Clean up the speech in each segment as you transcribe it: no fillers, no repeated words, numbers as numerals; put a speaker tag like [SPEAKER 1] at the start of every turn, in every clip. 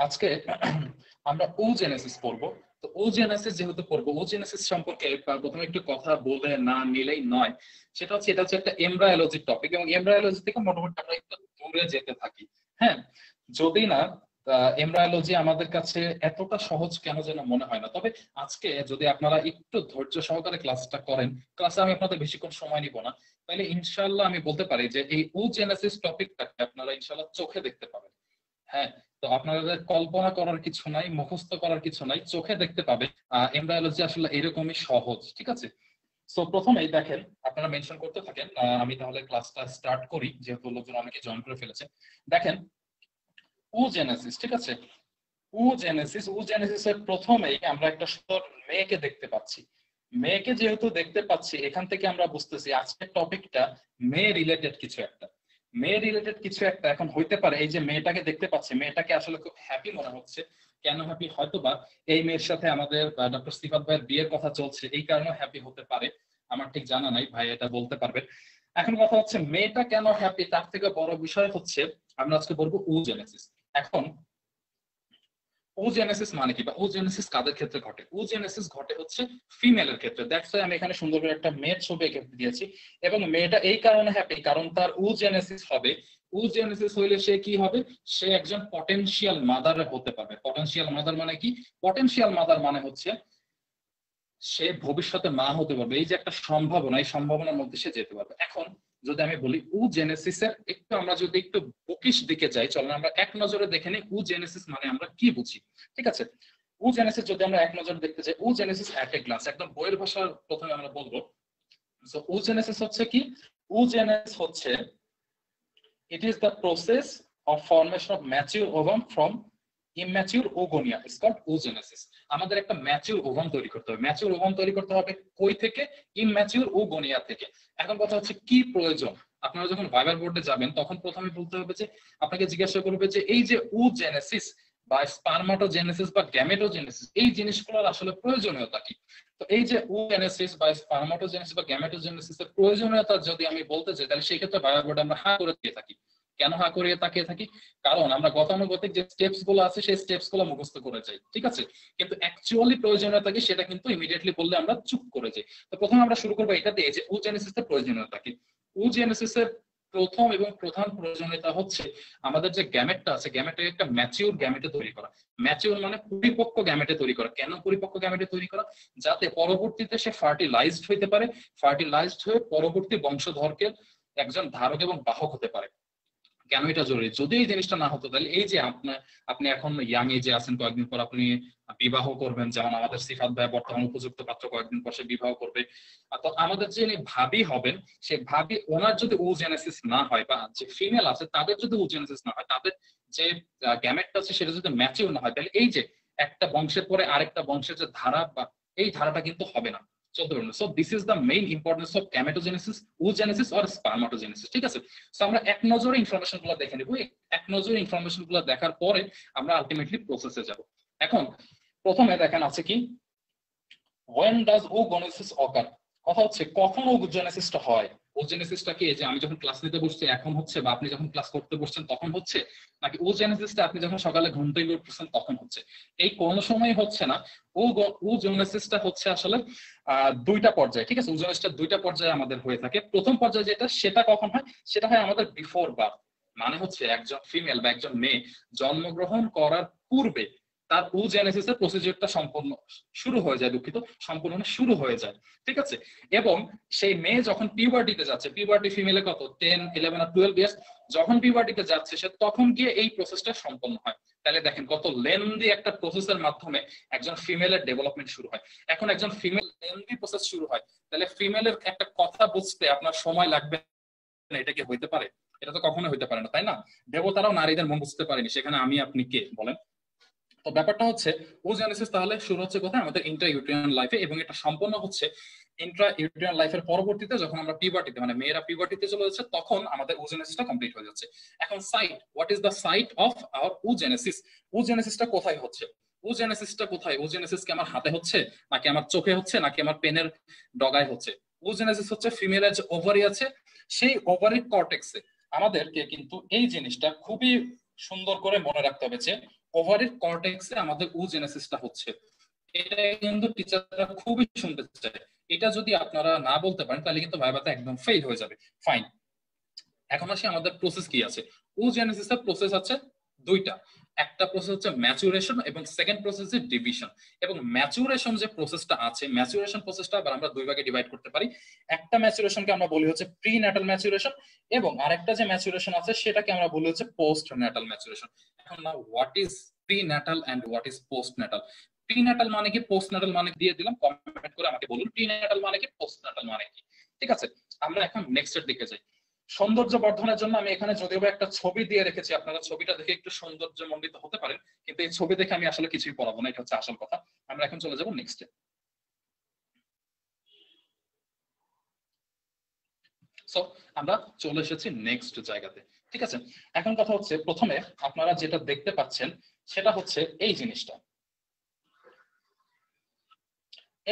[SPEAKER 1] আজকে আমরা ওজেনেসিস পড়বো। তো ওজেনেসিস যেহেতু পড়বো, ওজেনেসিস সম্পর্কে প্রথমে একটু কথা বলে না নিলেই নয়। এটা হচ্ছে একটা এমব্রায়োলজির টপিক, এবং এমব্রায়োলজি থেকে মোটামুটি আমরা একটু দূরে যেতে থাকি। হ্যাঁ, যদি না এমব্রায়োলজি আমাদের কাছে এতটা সহজ কেন যেন মনে হয় না। তবে আজকে যদি আপনারা একটু ধৈর্য সহকারে ক্লাসটা করেন, ক্লাসে আমি আপনাদের বেশিক্ষণ সময় নিব না, তাহলে ইনশাল্লাহ আমি বলতে পারি যে এই ওজেনেসিস টপিকটাকে আপনারা ইনশাল্লাহ চোখে দেখতে পাবেন। হ্যাঁ, তো আপনাদের কল্পনা করার কিছু নাই, মুখস্থ করার কিছু নাই, চোখে দেখতে পাবে। এমব্রায়োলজি আসলে এরকমই সহজ, ঠিক আছে? সো প্রথমেই দেখেন, আপনারা মেনশন করতে থাকেন, আমি তাহলে ক্লাসটা স্টার্ট করি, যেহেতু লোকজন অনেকে জয়েন করে ফেলেছে। দেখেন, ওজেনেসিস, ঠিক আছে? ওজেনেসিস এর প্রথমেই আমরা একটা সুন্দর মেয়েকে দেখতে পাচ্ছি। মেয়েকে যেহেতু দেখতে পাচ্ছি, এখান থেকে আমরা বুঝতেছি আজকের টপিকটা মেয়ে রিলেটেড কিছু একটা। মেয়ে রিলেটেড কিছু একটা এখন হইতে পারে। এই যে মেয়েটাকে দেখতে পাচ্ছি, মেয়েটাকে আসলে খুব হ্যাপি মনে হচ্ছে। কেন হ্যাপি? হয়তোবা এই মেয়ের সাথে আমাদের ডক্টর সিফাত ভাইয়ের বিয়ের কথা চলছে, এই কারণে হ্যাপি হতে পারে। আমার ঠিক জানা নাই, ভাই এটা বলতে পারবে। এখন কথা হচ্ছে মেয়েটা কেন হ্যাপি, তার থেকে বড় বিষয় হচ্ছে আমরা আজকে বলবো ওজেনেসিস। এখন ওজেনেসিস মানে কি, বা ওজেনেসিস কাদের ক্ষেত্রে ঘটে? ওজেনেসিস ঘটে হচ্ছে ফিমেলের ক্ষেত্রে। দ্যাটস ওয়াই আমি এখানে সুন্দর করে একটা মেয়ের ছবি এঁকে দিয়েছি। এবং মেয়েটা এই কারণে হ্যাপি, কারণ তার ওজেনেসিস হবে। ওজেনেসিস হইলে সে কি হবে? সে একজন পটেনশিয়াল মাদার হতে পারবে। পটেনশিয়াল মাদার মানে কি? পটেনশিয়াল মাদার মানে হচ্ছে সে ভবিষ্যতে মা হতে পারবে। এই যে একটা সম্ভাবনা, এই সম্ভাবনার মধ্যে সে যেতে পারবে। এখন যদি আমি বলি ওজেনেসিসের একটু, আমরা যদি একটু বুকিশ দিকে যাই, চলেন আমরা এক নজরে দেখে নিই ওজেনেসিস মানে আমরা কি বুঝি। ঠিক আছে, ওজেনেসিস যদি আমরা এক নজরে দেখতে যাই, ওজেনেসিস অ্যাট এ গ্লান্স, একদম বইয়ের ভাষার প্রথমে আমরা বলবো। সো ওজেনেসিস হচ্ছে কি? ওজেনেসিস হচ্ছে it is the process of formation of mature ovum from immature oogonia. It's called oogenesis. আমাদের একটা ম্যাচিউর ওভাম তৈরি করতে হবে। ম্যাচিউর ওভাম তৈরি করতে হবে কই থেকে? ইমম্যাচিউর ওগোনিয়া থেকে। এখন কথা হচ্ছে কি প্রয়োজন? আপনারা যখন ভাইবার বোর্ডে যাবেন, তখন প্রথমে বলতে হবে যে, আপনাকে জিজ্ঞাসা করবে যে এই যে ওজেনেসিস বা স্পারমাটোজেনেসিস বা গ্যামেটোজেনেসিস, এই জিনিসগুলোর আসলে প্রয়োজনীয়তা কি? তো এই যে ওজেনেসিস বা স্পারমাটোজেনেসিস বা গ্যামেটোজেনেসিস এর প্রয়োজনীয়তা যদি আমি বলতে চাই, তাহলে সেই ক্ষেত্রে ভাইবার বোর্ডে আমরা হা করে দিয়ে থাকি। কেন হা করে তাকিয়ে থাকি? কারণ আমরা গতানুগতিক যে স্টেপস গুলো আছে, সেই স্টেপস গুলো মুখস্থ করে যাই, ঠিক আছে? কিন্তু অ্যাকচুয়ালি প্রয়োজনীয়তা কি, সেটা কিন্তু ইমিডিয়েটলি বললে আমরা চুপ করে যাই। তো প্রথমে আমরা শুরু করবো এটা দিয়ে যে ওজেনেসিস এর প্রয়োজনীয়তা কি। ওজেনেসিস এর প্রথম এবং প্রধান প্রয়োজনীয়তা হচ্ছে আমাদের যে গ্যামেটটা আছে, গ্যামেটে একটা ম্যাচিউর গ্যামেটে তৈরি করা। ম্যাচিউর মানে পরিপক্ক গ্যামেটে তৈরি করা। কেন পরিপক্ক গ্যামেটে তৈরি করা? যাতে পরবর্তীতে সে ফার্টিলাইজড হইতে পারে, ফার্টিলাইজড হয়ে পরবর্তী বংশধরকে একজন ধারক এবং বাহক হতে পারে। কেন এটা জরুরি? যদি এই জিনিসটা না হতো, তাহলে এই যে আপনি এখন ইয়াং এজে আছেন, কয়েকদিন পর আপনি বিবাহ করবেন, যেমন আমাদের সিফাত ভাই বর্তমান উপযুক্ত পাত্র, কয়েকদিন পর সে বিবাহ করবে। তো আমাদের যে ভাবি হবেন, সে ভাবি ওনার যদি ওজেনেসিস না হয়, বা যে ফিমেল আছে তাদের যদি ওজেনেসিস না হয়, তাদের যে গ্যামেটটা আছে সেটা যদি ম্যাচিউর না হয়, তাহলে এই যে একটা বংশের পরে আরেকটা বংশের যে ধারা, বা এই ধারাটা কিন্তু হবে না, চলতে পারবে না। So this is the main importance of gametogenesis, oogenesis or spermatogenesis. ঠিক আছে, সো আমরা এক নজরে ইনফরমেশন গুলো দেখে নেবো। এক নজরে ইনফরমেশন গুলো দেখার পরে আমরা আলটিমেটলি প্রসেসে যাব। এখন প্রথমে দেখেন আছে কি, when does oogenesis occur? কথা হচ্ছে কখন ওজেনেসিসটা হয়। ওজেনেসিসটা কি যে আমি যখন ক্লাস নিতে বসছি এখন হচ্ছে, বা আপনি যখন ক্লাস করতে বসছেন তখন হচ্ছে, নাকি ওজেনেসিসটা আপনি যখন সকালে ঘুম থেকে উঠতেছেন তখন হচ্ছে? এই কোন সময় হচ্ছে না। ওজেনেসিসটা হচ্ছে আসলে দুইটা পর্যায়ে, ঠিক আছে? ওজেনেসিসটা দুইটা পর্যায়ে আমাদের হয়ে থাকে। প্রথম পর্যায়ে যেটা, সেটা কখন হয়? সেটা হয় আমাদের বিফোর বার্থ। মানে হচ্ছে একজন ফিমেল বা একজন মেয়ে জন্মগ্রহণ করার পূর্বে তার ওজেনেসিস এর প্রসিডিউরটা সম্পূর্ণ শুরু হয়ে যায়, দুঃখিত, সম্পূর্ণ শুরু হয়ে যায়, ঠিক আছে? এবং সেই মেয়ে যখন পিউবার্টিতে যাচ্ছে, পিউবার্টি ফিমেলে কত 10, 11 আর 12 ইয়ার্স, যখন পিউবার্টিতে যাচ্ছে সে, তখন গিয়ে এই প্রসেসটা সম্পন্ন হয়। তাহলে দেখেন কত লেন্দি একটা প্রসেসের মাধ্যমে একজন ফিমেলের ডেভেলপমেন্ট শুরু হয়। এখন একজন ফিমেল লেন্দি প্রসেস শুরু হয়, তাহলে ফিমেলের একটা কথা বুঝতে আপনার সময় লাগবে না, এটা কি হইতে পারে? এটা তো কখনো হইতে পারে না, তাই না? দেবতারাও নারীদের মন বুঝতে পারেনি, সেখানে আমি আপনি কে বলেন? তো ব্যাপারটা হচ্ছে ওজেনেসিস তাহলে শুরু হচ্ছে কোথায়? আমাদের ইন্ট্রা ইউটেরিয়ান লাইফে, এবং এটা সম্পন্ন হচ্ছে ইন্ট্রা ইউটেরিয়ান লাইফের পরবর্তীতে, যখন আমরা পিউবার্টিতে, মানে মেয়েরা পিউবার্টিতে চলে যাচ্ছে, তখন আমাদের ওজেনেসিসটা কমপ্লিট হয়ে যাচ্ছে। এখন site, what is the site of our oogenesis? ওজেনেসিসটা কোথায় হচ্ছে? ওজেনেসিসটা কোথায়? ওজেনেসিস কি আমার হাতে হচ্ছে, নাকি আমার চোখে হচ্ছে, নাকি আমার পেনের ডগায় হচ্ছে? ওজেনেসিস হচ্ছে ফিমেলের যে ওভারি আছে, সেই ওভারির কর্টেক্সে। আমাদেরকে কিন্তু এই জিনিসটা খুবই সুন্দর করে মনে রাখতে হবে যে ওভারির কর্টেক্সে আমাদের ওজেনেসিসটা হচ্ছে। এটা কিন্তু টিচাররা খুবই শুনতে চায়। এটা যদি আপনারা না বলতে পারেন তাহলে কিন্তু ভাইভাতে একদম ফেল হয়ে যাবে। ফাইন, এখন আসি আমাদের প্রসেস কি আছে। ওজেনেসিসের প্রসেস আছে দুইটা, একটা প্রসেস হচ্ছে ম্যাচুরেশন এবং সেকেন্ড প্রসেস হচ্ছে ডিভিশন। এবং ম্যাচুরেশন যে প্রসেসটা আছে, ম্যাচুরেশন প্রসেসটা আবার আমরা দুই ভাগে ডিভাইড করতে পারি। একটা ম্যাচুরেশনকে আমরা বলি হচ্ছে প্রি ন্যাটাল ম্যাচুরেশন, এবং আরেকটা যে ম্যাচুরেশন আছে সেটাকে আমরা বলি হচ্ছে পোস্ট ন্যাটাল ম্যাচুরেশন। এখন না, what is prenatal and what is postnatal? Prenatal মানে কি, পোস্ট ন্যাটাল মানে দিয়ে দিলাম, কমেন্ট করে আমাকে বলুন প্রি ন্যাটাল মানে কি, পোস্ট ন্যাটাল মানে কি। ঠিক আছে, আমরা এখন নেক্সট এর দিকে যাই। সৌন্দর্য বর্ধনের জন্য আমি এখানে যদিও একটা ছবি দিয়ে রেখেছি, আপনারা ছবিটা দেখে একটু সৌন্দর্য মণ্ডিত হতে পারেন, কিন্তু এই ছবি দেখে আমি আসলে কিছুই পড়াবো না, এটা হচ্ছে আসল কথা। আমরা এখন চলে যাবো নেক্সটে। সো আমরা চলে এসেছি নেক্সট জায়গাতে। ঠিক আছে, এখন কথা হচ্ছে প্রথমে আপনারা যেটা দেখতে পাচ্ছেন সেটা হচ্ছে এই জিনিসটা।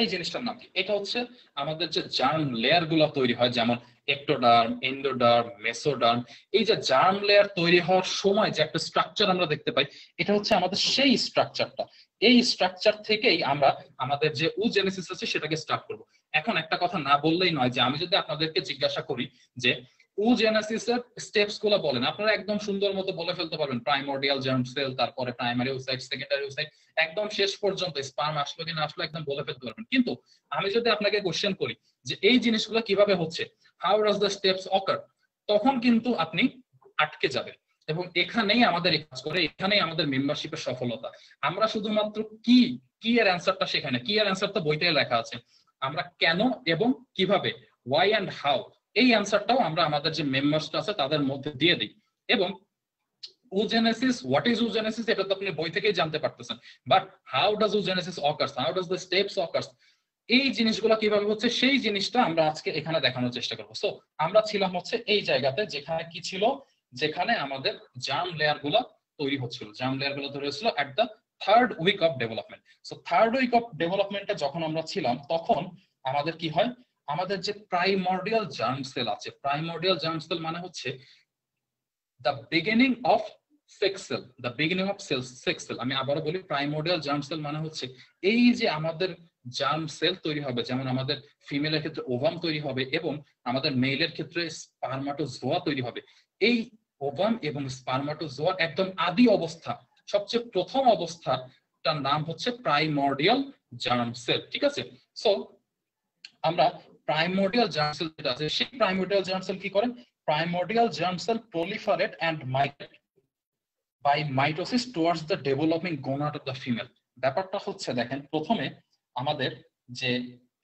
[SPEAKER 1] এই জিনিসটার নাম কি? এটা হচ্ছে আমাদের যে জার্ম লেয়ার গুলো তৈরি হয়, যেমন এক্টোডার্ম, এন্ডোডার্ম, মেসোডার্ম। এই যে জার্ম লেয়ার তৈরি হওয়ার সময় যে একটা স্ট্রাকচার আমরা দেখতে পাই, এটা হচ্ছে আমাদের সেই স্ট্রাকচারটা। এই স্ট্রাকচার থেকেই আমরা আমাদের যে ওজেনেসিস আছে সেটাকে স্টার্ট করব। এখন একটা কথা না বললেই নয়, যে আমি যদি আপনাদেরকে জিজ্ঞাসা করি যে ওজেনেসিসের স্টেপস গুলো বলেন, আপনারা একদম সুন্দর মতো বলে ফেলতে পারবেন, প্রাইমোর্ডিয়াল জার্ম সেল, তারপরে প্রাইমারি ওসাইট, সেকেন্ডারি ওসাইট, একদম শেষ পর্যন্ত স্পার্ম আসলো কি না আসলো একদম বলে ফেলতে পারবেন। কিন্তু আমি যদি আপনাকে কোশ্চেন করি যে এই জিনিসগুলো কিভাবে হচ্ছে, হাউ ডাজ দ্য স্টেপস অকার, তখন কিন্তু আপনি আটকে যাবেন। এবং এখানেই আমাদের কাজ করে, এখানেই আমাদের মেম্বারশিপের সফলতা। আমরা শুধুমাত্র কি কি এর অ্যান্সারটা সেখানে, কি এর অ্যান্সার তো বইটাই লেখা আছে, আমরা কেন এবং কিভাবে, ওয়াই অ্যান্ড হাউ, এই অ্যান্সারটাও আমরা আমাদের যে মেম্বারসটা আছে তাদের মধ্যে দিয়ে দিই। এবং oogenesis, what is oogenesis, এটা তো আপনি বই থেকেই জানতে পারতেছেন, but how does oogenesis occurs, how does the steps occurs, এই জিনিসগুলো কিভাবে হচ্ছে সেই জিনিসটা আমরা আজকে এখানে দেখানোর চেষ্টা করব। সো আমরা ছিলাম হচ্ছে এই জায়গাতে, যেখানে কি ছিল, যেখানে আমাদের জার্ম লেয়ার গুলো তৈরি হচ্ছিল, জার্ম লেয়ার গুলো তৈরি হচ্ছিল at the third week of development. So third week of ডেভেলপমেন্টে যখন আমরা ছিলাম, তখন আমাদের কি হয়, আমাদের যে প্রাইমর্ডিয়াল জার্ম সেল আছে, প্রাইমর্ডিয়াল জার্ম সেল মানে হচ্ছে the beginning of sex cell, the beginning of sex cell, আমি আবারো বলি, প্রাইমোর্ডিয়াল জার্ম সেল মানে হচ্ছে এই যে আমাদের জার্ম সেল তৈরি হবে, যেমন আমাদের ফিমেলের ক্ষেত্রে ওভাম তৈরি হবে এবং আমাদের মেলের ক্ষেত্রে স্পারমাটোজোয়া তৈরি হবে। এই ওভাম এবং স্পারমাটোজোয়ার একদম আদি অবস্থা, সবচেয়ে প্রথম অবস্থাটার নাম হচ্ছে প্রাইমোর্ডিয়াল জার্ম সেল। ঠিক আছে, সো আমরা প্রাইমোর্ডিয়াল জার্ম সেল যেটা আছে, সেই প্রাইমোর্ডিয়াল জার্ম সেল কি করে, primordial germ cell proliferate and migrate by mitosis towards the developing gonad of the female। ব্যাপারটা হচ্ছে দেখেন, প্রথমে আমাদের যে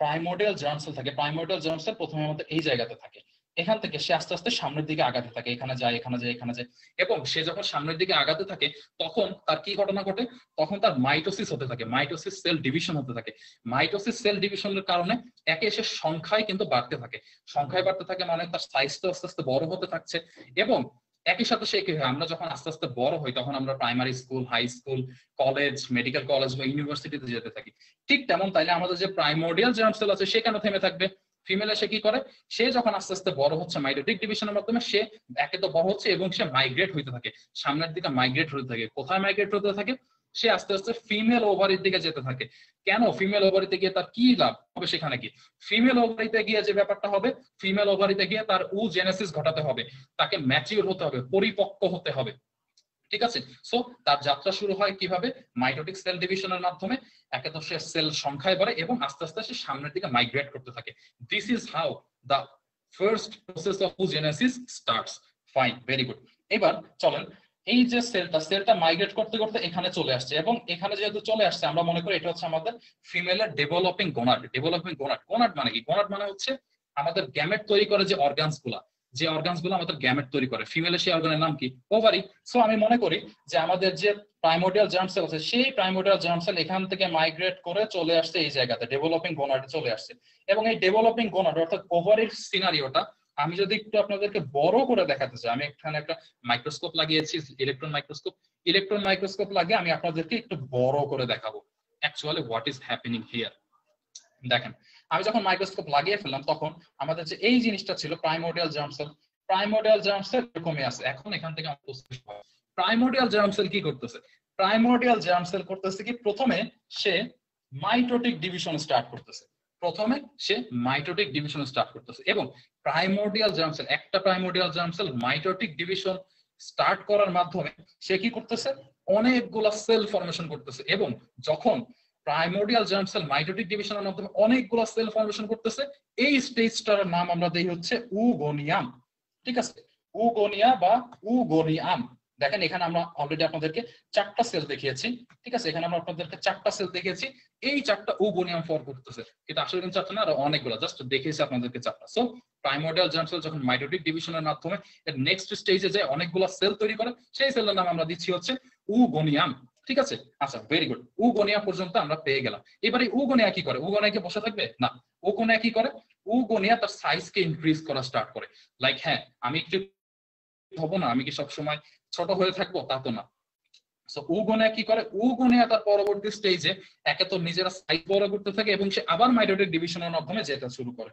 [SPEAKER 1] প্রাইমোর্ডিয়াল জার্ম সেল থাকে, প্রাইমোর্ডিয়াল জার্ম সেল প্রথমে আমাদের এই জায়গাতে থাকে, এখান থেকে সে আস্তে আস্তে সামনের দিকে আগাতে থাকে, এখানে যায় এখানে যায় এখানে যায়, এবং সে যখন সামনের দিকে আগাতে থাকে তখন তার কি ঘটনা ঘটে, তখন তার মাইটোসিস হতে থাকে, মাইটোসিস সেল ডিভিশন হতে থাকে। মাইটোসিস সেল ডিভিশনের কারণে একে সে সংখ্যায় কিন্তু বাড়তে থাকে, সংখ্যায় বাড়তে থাকে মানে তার সাইজটা আস্তে আস্তে বড় হতে থাকছে। এবং একই সাথে সে কি হয়, আমরা যখন আস্তে আস্তে বড় হই তখন আমরা primary school, high school, college, medical college বা ইউনিভার্সিটিতে যেতে থাকি। ঠিক তেমন তাইলে আমাদের যে প্রাইমোর্ডিয়াল জার্ম সেল আছে সে কেন থেমে থাকবে? ফিমেলে সে কি করে, সে যখন আস্তে আস্তে বড় হচ্ছে মাইটোটিক ডিভিশনের মাধ্যমে, সে একে তো বড় হচ্ছে এবং সে মাইগ্রেট হইতে থাকে, সামনের দিকে মাইগ্রেট হতে থাকে। কোথায় মাইগ্রেট হতে থাকে? সে আস্তে আস্তে ফিমেল ওভারির দিকে যেতে থাকে। কেন ফিমেল ওভারিতে গিয়ে তার কি লাভ হবে? সেখানে কি ফিমেল ওভারিতে গিয়ে যে ব্যাপারটা হবে, ফিমেল ওভারিতে গিয়ে তার ওজেনেসিস ঘটাতে হবে, তাকে ম্যাচিউর হতে হবে, পরিপক্ক হতে হবে। ঠিক আছে, সো তার যাত্রা শুরু হয় কিভাবে? মাইটোটিক সেল ডিভিশনের মাধ্যমে। একে তো সে সেল সংখ্যায় বাড়ে এবং আস্তে আস্তে সে সামনের দিকে মাইগ্রেট করতে থাকে। This is how the first process of oogenesis starts. Fine, very good. এবার চলেন, এই যে সেলটা মাইগ্রেট করতে করতে এখানে চলে আসছে, এবং এখানে যেহেতু চলে আসছে আমরা মনে করি এটা হচ্ছে আমাদের ফিমেলের developing gonad. Developing gonad, gonad মানে কি? গোনাড মানে হচ্ছে আমাদের গ্যামেট তৈরি করে যে অর্গানস গুলা, যে অর্গানস গুলো আমাদের গ্যামেট তৈরি করে, ফিমেলের সেই অর্গানের নাম কি? ওভারি। সো আমি মনে করি যে আমাদের যে প্রাইমোর্ডিয়াল জার্ম সেল আছে, সেই প্রাইমোর্ডিয়াল জার্ম সেল এখান থেকে মাইগ্রেট করে চলে আসছে এই জায়গাতে, ডেভেলপিং গোনাডে চলে আসছে। এবং এই ডেভেলপিং গোনাড অর্থাৎ ওভারির সিনারিওটা আমি যদি একটু আপনাদেরকে বড় করে দেখাতে চাই, আমি এখানে একটা মাইক্রোস্কোপ লাগিয়েছি, ইলেকট্রন মাইক্রোস্কোপ। ইলেকট্রন মাইক্রোস্কোপ লাগিয়ে আমি আপনাদেরকে একটু বড় করে দেখাবো actually what is happening here. দেখেন, আমি যখন মাইক্রোস্কোপ লাগিয়ে ফেললাম তখন আমাদের যে এই জিনিসটা ছিল primordial germ sell, primordial germ sell এরকমই আছে। এখন এখান থেকে প্রাইমোর্ডিয়াল জার্ম সেল কি করতেছে? প্রাইমর্ডিয়াল জার্ম সেল করতেছে কি, প্রথমে সে মাইটোটিক ডিভিশন স্টার্ট করতেছে, এবং প্রাইমর্ডিয়াল জার্ম সেল, একটা primordial germ sell mitotic division start করার মাধ্যমে সে কি করতেছে, অনেকগুলা সেল ফরমেশন করতেছে। এবং যখন প্রাইমর্ডিয়াল জার্ম সেল মাইটোটিক ডিভিশনের মাধ্যমে অনেকগুলা সেল ফরমেশন করতেছে, এই স্টেজটার নাম আমরা দেই হচ্ছে উগোনিয়াম। ঠিক আছে, উগোনিয়া বা উগোনিয়াম। দেখেন এখানে আমরা অলরেডি আপনাদেরকে 4টা সেল দেখিয়েছি। ঠিক আছে, এখানে আমরা আপনাদেরকে 4টা সেল দেখিয়েছি, এই 4টা উগোনিয়াম ফর্ম করতেছে। এটা আসলে কিন্তু 4টা না, আরো অনেকগুলো, জাস্ট দেখিয়েছি আপনাদেরকে 4টা। সো প্রাইমর্ডিয়াল জার্ম সেল যখন মাইটোটিক ডিভিশনের মাধ্যমে এর নেক্সট স্টেজে যায় অনেকগুলো সেল তৈরি করে, সেই সেলের নাম আমরা দিচ্ছি হচ্ছে উগোনিয়াম। ঠিক আছে, আচ্ছা ভেরি গুড, উগোনিয়া পর্যন্ত আমরা পেয়ে গেলাম। এবারে উগোনিয়া কি করে? উগোনিয়া কি বসে থাকবে? না, উগোনিয়া কি করে? উগোনিয়া তার সাইজকে ইনক্রিজ করা স্টার্ট করে। লাইক হ্যাঁ, আমি একটু হব না, আমি কি সবসময় ছোট হয়ে থাকবো? তা তো না। সো উগোনিয়া কি করে? উগোনিয়া তার পরবর্তী স্টেজে একে তো নিজেরা সাইজ বড় করতে থাকে এবং সে আবার মাইটোটিক ডিভিশনের মাধ্যমে যেতে শুরু করে,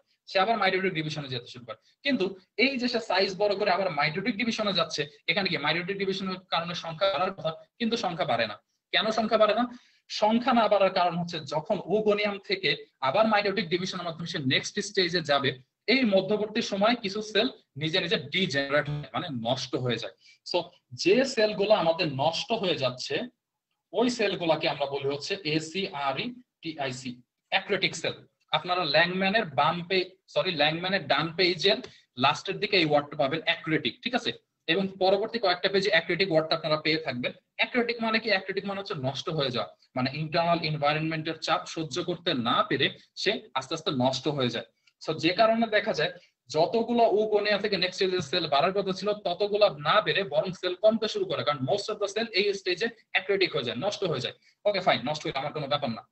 [SPEAKER 1] কিন্তু এই যে সে সাইজ বড় করে আবার মাইটোটিক ডিভিশনে যাচ্ছে, এখানে কি মাইটোটিক ডিভিশনের কারণে সংখ্যা বাড়ার কথা, কিন্তু সংখ্যা বাড়ে না। কেন সংখ্যা বাড়ে না? সংখ্যা না বাড়ার কারণ হচ্ছে যখন উগোনিয়াম থেকে আবার মাইটোটিক ডিভিশনের মাধ্যমে সে নেক্সট স্টেজে যাবে, এই মধ্যবর্তী সময় কিছু সেল নিজে নিজে ডিজেনারেট হয়, মানে নষ্ট হয়ে যায়। সো যে সেলগুলো আমাদের নষ্ট হয়ে যাচ্ছে, ওই সেলগুলোকে আমরা বলি হচ্ছে ACRETIC, অ্যাক্রেটিক সেল। আপনারা ল্যাংম্যানের ল্যাংম্যানের ডান পেজের লাস্টের দিকে এই ওয়ার্ডটা পাবেন, অ্যাক্রেটিক। ঠিক আছে, এবং পরবর্তী কয়েকটা পেজে অ্যাক্রেটিক ওয়ার্ডটা আপনারা পেয়ে থাকবেন। অ্যাক্রেটিক মানে কি? অ্যাক্রেটিক মানে হচ্ছে নষ্ট হয়ে যাওয়া, মানে ইন্টারনাল এনভায়রনমেন্টের চাপ সহ্য করতে না পেরে সে আস্তে আস্তে নষ্ট হয়ে যায়। সো যে কারণে দেখা যায় যতগুলো উগোনিয়া থেকে নেক্সট স্টেজে সেল বাড়ার কথা ছিল ততগুলো না বেড়ে বরং সেল কমতে শুরু করে, কারণ মোস্ট অফ দ্য সেল এই স্টেজে অ্যাক্রেটিক হয়ে যায়, নষ্ট হয়ে যায়। ওকে ফাইন, নষ্ট হলে আমার কোনো ব্যাপার না।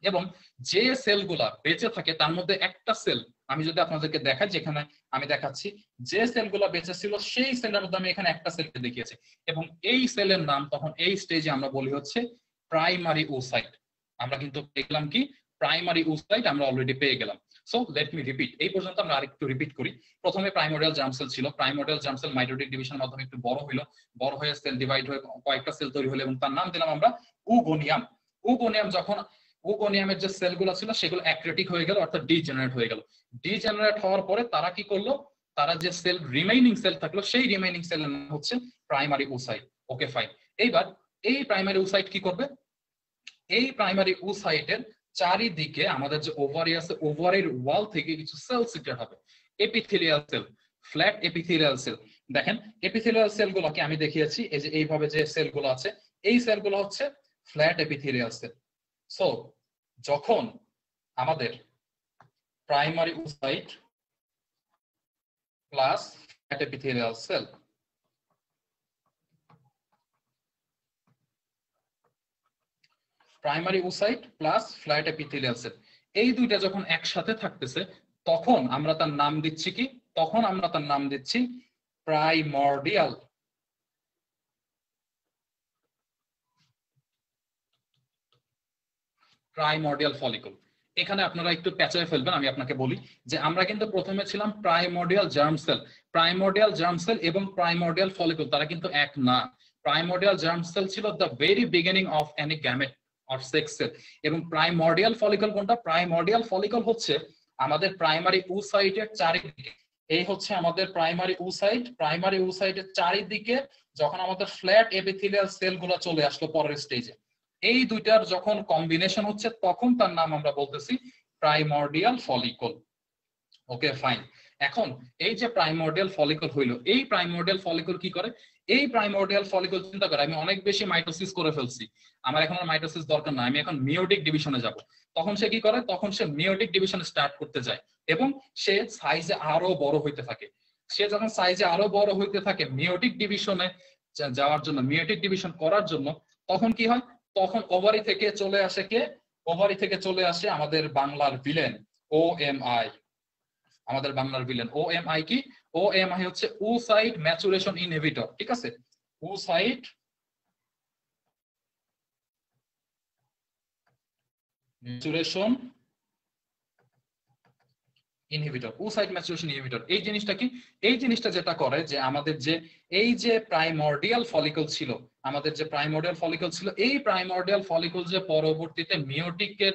[SPEAKER 1] এবং যে সেলগুলা বেঁচে থাকে তার মধ্যে একটা সেল আমি যদি আপনাদেরকে দেখাই, যেখানে আমি দেখাচ্ছি যে সেলগুলা বেঁচে ছিল সেই সেলের মধ্যে আমি এখানে একটা সেলকে দেখিয়েছি, এবং এই সেলের নাম তখন এই স্টেজে আমরা বলি হচ্ছে প্রাইমারি ওসাইট। আমরা কিন্তু দেখলাম কি, প্রাইমারি ওসাইট আমরা অলরেডি পেয়ে গেলাম। সো লেট মি রিপিট, এই পর্যন্ত আমরা আরেকটু রিপিট করি। প্রথমে প্রাইমোরিয়াল জার্ম সেল ছিল, প্রাইমোরিয়াল জার্ম সেল মাইটোটিক ডিভিশনের মাধ্যমে একটু বড় হলো, বড় হয়ে সেল ডিভাইড হয়ে কয়েকটা সেল তৈরি হলো এবং তার নাম দিলাম আমরা উগোনিয়াম। উগোনিয়াম যখন উগোনিয়ামের যে সেলগুলো ছিল সেগুলো অ্যাক্রেটিক হয়ে গেল, অর্থাৎ ডিজেনারেট হয়ে গেল। ডিজেনারেট হওয়ার পরে তারা কি করলো? তারা যে সেল রিমেইনিং সেল থাকলো সেই রিমেইনিং সেলের নাম হচ্ছে প্রাইমারি ওসাইট। ওকে ফাইন, এইবার এই প্রাইমারি ওসাইট কি করবে? এই প্রাইমারি ওসাইটের চারিদিকে আমাদের যে ওভারি আছে, ওভারির ওয়াল থেকে কিছু সেল সিক্রেট হবে, epithelial cell, flat epithelial cell. দেখেন এপিথেলিয়াল সেলগুলোকে আমি দেখিয়েছি, এই যে এইভাবে যে সেলগুলো আছে, এই সেলগুলো হচ্ছে ফ্ল্যাট এপিথেলিয়াল সেল। সো যখন আমাদের primary oocyte plus flat epithelial cell, primary oocyte plus flat epithelial cell, এই দুইটা যখন একসাথে থাকতেছে তখন আমরা তার নাম দিচ্ছি কি? তখন আমরা তার নাম দিচ্ছি প্রাইমর্ডিয়াল ফলিকল। এখানে আপনারা একটু প্যাচায় ফেলবেন, আমি আপনাকে বলি যে আমরা কিন্তু প্রথমে ছিলাম primordial germ cell. Primordial germ cell এবং প্রাইমর্ডিয়াল ফলিকল তারা কিন্তু এক না। প্রাইমর্ডিয়াল জার্ম সেল ছিল the very beginning of any gamete or sex cell, এবং প্রাইমর্ডিয়াল ফলিকল কোনটা? প্রাইমর্ডিয়াল ফলিকল হচ্ছে আমাদের প্রাইমারি ওসাইটের চারিদিকে, এই হচ্ছে আমাদের প্রাইমারি ওসাইট। প্রাইমারি ওসাইটের চারিদিকে যখন আমাদের ফ্ল্যাট এপিথেলিয়াল সেলগুলো চলে আসলো পরের স্টেজে, এই দুইটার যখন কম্বিনেশন হচ্ছে তখন তার নাম আমরা বলতেছি প্রাইমর্ডিয়াল ফলিকল। ওকে ফাইন, এখন এই যে প্রাইমর্ডিয়াল ফলিকল হইলো, এই প্রাইমর্ডিয়াল ফলিকল কি করে? এই প্রাইমর্ডিয়াল ফলিকল চিন্তা করে আমি অনেক বেশি মাইটোসিস করে ফেলছি, আমার এখন আর মাইটোসিস দরকার না, আমি এখন মিওটিক ডিভিশনে যাব। তখন সে কি করে? তখন সে মিওটিক ডিভিশনে স্টার্ট করতে যায় এবং সে সাইজে আরো বড় হইতে থাকে। সে যখন সাইজে আরো বড় হইতে থাকে মিওটিক ডিভিশনে যাওয়ার জন্য, মিওটিক ডিভিশন করার জন্য, তখন কি হয়? তখন ওভারি থেকে চলে আসে কে? ওভারি থেকে চলে আসে আমাদের বাংলার ভিলেন OMI। আমাদের বাংলার ভিলেন OMI কি? OMI হচ্ছে ওসাইট ম্যাচুরেশন ইনহিবিটর। ঠিক আছে, oocyte maturation inhibitor, oocyte maturation inhibitor. এই জিনিসটা কি? এই জিনিসটা যেটা করে যে আমাদের যে এই যে প্রাইমর্ডিয়াল ফলিকল ছিল, আমাদের যে প্রাইমোর্ডিয়াল ফলিকল ছিল, এই প্রাইমোর্ডিয়াল ফলিকল যে পরবর্তীতে মিওটিকের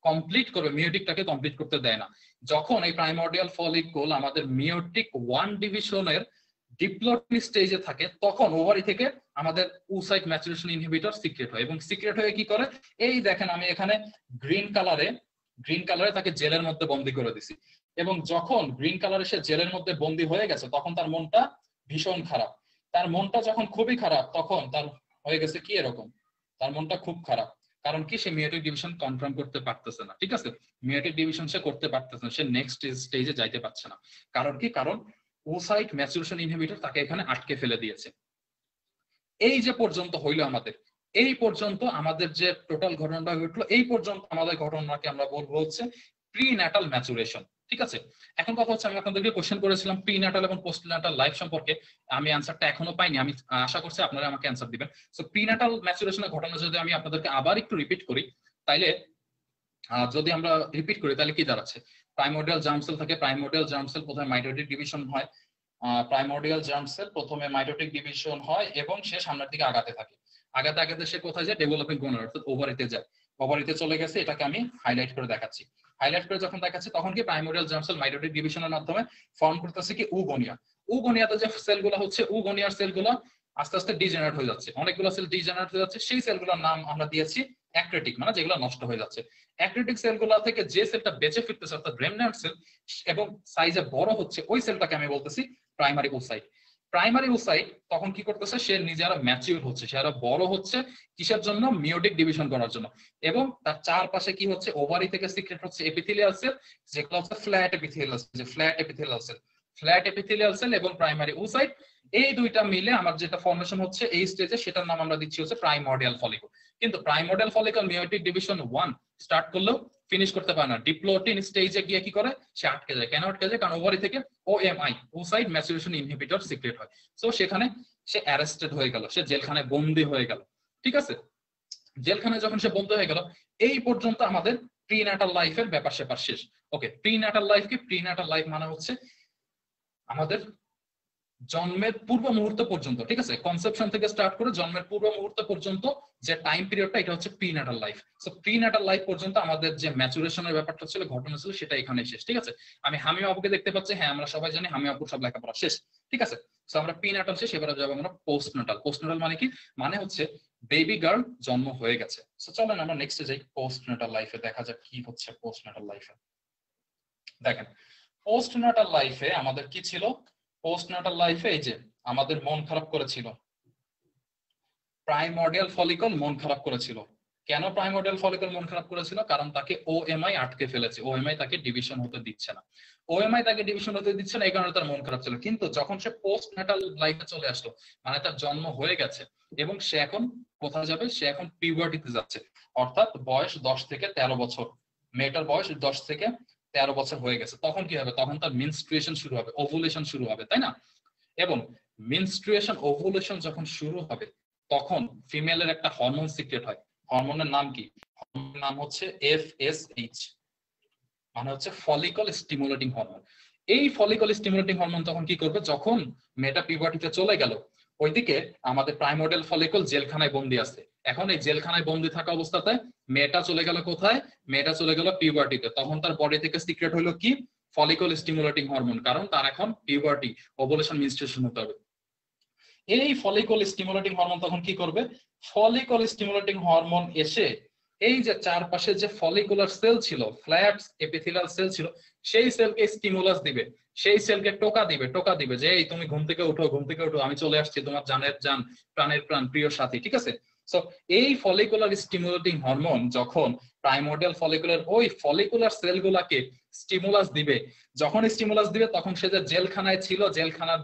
[SPEAKER 1] কমপ্লিট করবে, মিওটিকটাকে কমপ্লিট করতে দেয় না। যখন এই প্রাইমোর্ডিয়াল ফলিকল আমাদের মিওটিক 1 ডিভিশনের ডিপ্লয়েড স্টেজে থাকে, তখন ওভারি থেকে আমাদের oocyte ম্যাচুরেশন ইনহিবিটর সিক্রেট হয়, এবং সিক্রেট হয়ে কি করে, এই দেখেন আমি এখানে গ্রিন কালারে তাকে জেলের মধ্যে বন্দি করে দিছি। এবং যখন গ্রিন কালারে সে জেলের মধ্যে বন্দি হয়ে গেছে, তখন তার মনটা ভীষণ খারাপ। তার মনটা যখন খুবই খারাপ, তখন তার হয়ে গেছে কি এরকম, তার মনটা খুব খারাপ। কারণ কি, সে মিওটিক ডিভিশন কনফার্ম করতে পারতেছে না। ঠিক আছে, মিওটিক ডিভিশন সে করতে পারতেছে না, সে নেক্সট স্টেজে যাইতে পারছে না। কারণ কি, কারণ oocyte ম্যাচুরেশন ইনহিবিটর তাকে এখানে আটকে ফেলে দিয়েছে। এই যে পর্যন্ত হইলো আমাদের, এই পর্যন্ত আমাদের যে টোটাল ঘটনাটা ঘটলো, এই পর্যন্ত আমাদের ঘটনাকে আমরা বলবো হচ্ছে প্রিন্যাটাল ম্যাচুরেশন। ঠিক আছে, এখন কথা হচ্ছে, আমি আপনাদেরকে কোশ্চেন করেছিলাম প্রিন্যাটাল এবং পোস্টন্যাটাল লাইফ সম্পর্কে, আমি অ্যান্সারটা এখনো পাইনি, আমি আশা করছি আপনারা আমাকে অ্যান্সার দিবেন। সো প্রিন্যাটাল ম্যাচুরেশনের ঘটনা যদি আমি আপনাদেরকে আবার একটু রিপিট করি, তাইলে যদি আমরা রিপিট করি তাহলে কি দাঁড়াচ্ছে, প্রাইমোর্ডিয়াল জার্ম সেল থাকে, প্রাইমোর্ডিয়াল জার্ম সেল প্রথমে মাইটোটিক ডিভিশন হয়, প্রাইমোর্ডিয়াল জার্ম সেল প্রথমে মাইটোটিক ডিভিশন হয় এবং সে সামনের দিকে আগাতে থাকে, আগাতে সে কোথায় যায়, ডেভেলপিং গোনাড অর্থাৎ ওভারিতে যায়। ওভারিতে চলে গেছে, এটাকে আমি হাইলাইট করে দেখাচ্ছি। হাইলাইট করে যখন দেখাচ্ছি, তখন কি প্রাইমোর্ডিয়াল জার্ম সেল মাইটোটিক ডিভিশনের মাধ্যমে ফর্ম করতেছে কি উগোনিয়া। উগোনিয়াতে যে সেলগুলো হচ্ছে, উগোনিয়ার সেলগুলো আস্তে আস্তে ডিজেনারেট হয়ে যাচ্ছে, অনেকগুলো সেল ডিজেনারেট হয়ে যাচ্ছে। সেই সেলগুলোর নাম আমরা দিয়েছি অ্যাক্রেটিক, মানে যেগুলো নষ্ট হয়ে যাচ্ছে। অ্যাক্রেটিক সেলগুলো থেকে যে সেলটা বেঁচে ফিরতেছে অর্থাৎ রেমন্যান্ট সেল এবং সাইজে বড় হচ্ছে, ওই সেলটাকে আমি বলতেছি প্রাইমারি oocyte। প্রাইমারি oocyte তখন কি করতেছে, সে নিজে আরো ম্যাচিউর হচ্ছে, সে আরো বড় হচ্ছে, কিসের জন্য, মিওটিক ডিভিশন করার জন্য। এবং তার চারপাশে কি হচ্ছে, ওভারি থেকে সিক্রেট হচ্ছে এপিথেলিয়াল সেল, যেগুলো হচ্ছে flat epithelial cell, flat epithelial cell এবং প্রাইমারি oocyte, এই দুইটা মিলে আমার যেটা ফর্মেশন হচ্ছে এই স্টেজে, সেটার নাম আমরা দিচ্ছি হচ্ছে প্রাইমোর্ডিয়াল ফলিকল। কিন্তু প্রাইমোর্ডিয়াল ফলিকল মিওটিক ডিভিশন 1 স্টার্ট করলেও ফিনিশ করতে পারে না, ডিপ্লোটিন স্টেজে গিয়ে কি করে, সে আটকে যায়। কেন আটকে যায়, কারণ ওভারি থেকে OMI, oocyte maturation inhibitor secret হয়। সো সেখানে সে অ্যারেস্টেড হয়ে গেল, সে জেলখানায় বন্দী হয়ে গেল। ঠিক আছে, জেলখানায় যখন সে বন্দী হয়ে গেল, এই পর্যন্ত আমাদের প্রিন্যাটাল লাইফের ব্যাপার স্যাপার শেষ। ওকে, প্রিন্যাটাল লাইফ কি, প্রিন্যাটাল লাইফ মানে হচ্ছে আমাদের জন্মের পূর্ব মুহূর্ত পর্যন্ত, ঠিক আছে, কনসেপশন থেকে স্টার্ট করে জন্মের পূর্ব মুহূর্ত পর্যন্ত যে টাইম পিরিয়ডটা, এটা হচ্ছে prenatal life. So prenatal life পর্যন্ত আমাদের যে ম্যাচুরেশনের ব্যাপারটা ছিল, ঘটনা ছিল, সেটা এখানে শেষ। ঠিক আছে, আমি হামিম আপুকে দেখতে পাচ্ছি, হ্যাঁ আমরা সবাই জানি হামিম আপুর সব লেখাপড়া শেষ। ঠিক আছে, সো আমরা প্রিন্যাটাল শেষ, এবারে যাবো আমরা পোস্টন্যাটাল। পোস্টন্যাটাল মানে কি, মানে হচ্ছে বেবি গার্ল জন্ম হয়ে গেছে। সো চলেন আমরা নেক্সটে যাই, পোস্টন্যাটাল লাইফে দেখা যাক কি হচ্ছে পোস্টন্যাটাল লাইফে। দেখেন, পোস্টন্যাটাল লাইফে আমাদের কি ছিল, পোস্টন্যাটাল লাইফে এই যে আমাদের মন খারাপ করেছিল, প্রাইমোর্ডিয়াল ফলিকল মন খারাপ করেছিল। কেন প্রাইমোর্ডিয়াল ফলিকল মন খারাপ করেছিল, কারণ তাকে ওএমআই আটকে ফেলেছে, ওএমআই তাকে ডিভিশন হতে দিচ্ছে না, ওএমআই তাকে ডিভিশন হতে দিচ্ছে না, এই কারণে তার মন খারাপ ছিল। কিন্তু যখন সে পোস্টন্যাটাল লাইফে চলে আসলো, মানে তার জন্ম হয়ে গেছে এবং সে এখন কোথায় যাবে, সে এখন পিউবার্টিতে যাচ্ছে, অর্থাৎ বয়স 10 থেকে 13 বছর, মেয়েটার বয়স 10 থেকে 13 বছর হয়ে গেছে। তখন কি হবে, তখন তার মেনস্ট্রুয়েশন শুরু হবে, ওভুলেশন শুরু হবে, তাই না? এবং মেনস্ট্রুয়েশন ওভুলেশন যখন শুরু হবে, তখন ফিমেলের একটা হরমোন সিক্রেট হয়। হরমোনের নাম কি, হরমোনের নাম হচ্ছে FSH, মানে হচ্ছে ফলিকল স্টিমুলেটিং হরমোন। এই ফলিকল স্টিমুলেটিং হরমোন তখন কি করবে, যখন মেয়েটা পিউবার্টিতে চলে গেল, ওইদিকে আমাদের প্রাইমোর্ডিয়াল ফলিকল জেলখানায় বন্দি আছে। এখন এই জেলখানায় বন্দি থাকা অবস্থাতে মেয়েটা চলে গেল কোথায়, মেয়েটা চলে গেল পিউবার্টিতে। তখন তার বডি থেকে সিক্রেট হইলো কি, ফলিকল স্টিমুলেটিং হরমোন, কারণ তার এখন পিউবার্টি, ওভুলেশন, মেনস্ট্রুয়েশন হতে হবে। এই ফলিকল স্টিমুলেটিং হরমোন তখন কি করবে, ফলিকল স্টিমুলেটিং হরমোন এসে এই যে চারপাশে যে ফলিকুলার সেল ছিল, ফ্ল্যাট এপিথেলিয়াল সেল ছিল, সেই সেলকে স্টিমুলাস দিবে, সেই সেলকে টোকা দিবে যে এই তুমি ঘুম থেকে উঠো, আমি চলে আসছি, তোমার জানের জান, প্রাণের প্রাণ, প্রিয় সাথী। ঠিক আছে, সো এই ফলিকুলার স্টিমুলেটিং হরমোন যখন প্রাইমোর্ডিয়াল ফলিকুলার ওই ফলিকুলার সেলগুলাকে স্টিমুলাস দিবে, যখন স্টিমুলাস দিবে, তখন সে যে জেলখানায় ছিল,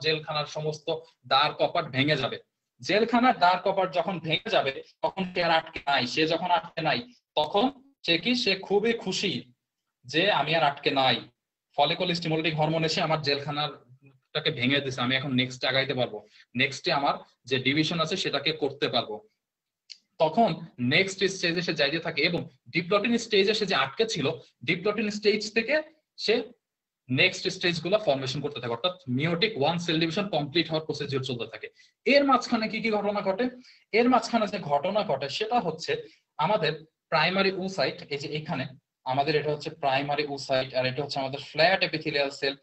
[SPEAKER 1] জেলখানার সমস্ত দ্বার কপাট ভেঙে যাবে। জেলখানার দ্বার কপাট যখন ভেঙে যাবে, তখন সে আর আটকে নাই। সে যখন আটকে নাই, তখন সে খুবই খুশি যে আমি আর আটকে নাই, ফলিকল স্টিমুলেটিং হরমোন এসে আমার জেলখানাটাকে ভেঙে দিছে, আমি এখন নেক্সট আগাইতে পারবো, নেক্সটে আমার যে ডিভিশন আছে সেটাকে করতে পারবো। তখন নেক্সট স্টেজে সে যাইতে থাকে এবং ডিপ্লটিন স্টেজে সে যে আটকে ছিল, ডিপ্লটিন স্টেজ থেকে সে নেক্সট স্টেজ গুলো ফর্মেশন করতে থাকে, অর্থাৎ মিওটিক ওয়ান সেল ডিভিশন কমপ্লিট হওয়ার প্রসিডিউর চলতে থাকে। এর মাঝখানে কি কি ঘটনা ঘটে? এর মাঝখানে যে ঘটনা ঘটে সেটা হচ্ছে আমাদের প্রাইমারি ওসাইট, এই যে এখানে আমাদের এটা হচ্ছে প্রাইমারি ওসাইট আর এটা হচ্ছে আমাদের flat epithelial cell.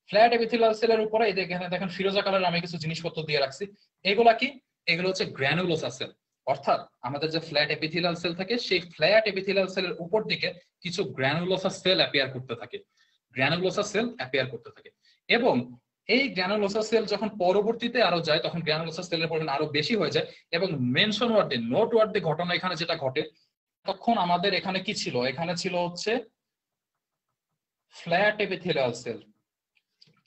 [SPEAKER 1] Flat epithelial সেলের উপরে এই এখানে দেখেন ফিরোজা কালার আমি কিছু জিনিসপত্র দিয়ে রাখছি, এগুলা কি? এগুলো হচ্ছে গ্র্যানুলোসা সেল। অর্থাৎ আমাদের যে ফ্ল্যাট এপিথেলিয়াল সেল থাকে সেই ফ্ল্যাট এপিথেলিয়াল সেলের উপর দিকে কিছু গ্র্যানুলোসা সেল অ্যাপিয়ার করতে থাকে, গ্র্যানুলোসা সেল অ্যাপিয়ার করতে থাকে। এবং এই গ্র্যানুলোসা সেল যখন পরবর্তীতে আরো যায় তখন গ্র্যানুলোসা সেলের পরিমাণ আরো বেশি হয়ে যায় এবং মেনশন ওয়ার্ডে নোট ওয়ার্ডে ঘটনা এখানে যেটা ঘটে, তখন আমাদের এখানে কি ছিল? এখানে ছিল হচ্ছে ফ্ল্যাট এপিথেলিয়াল সেল,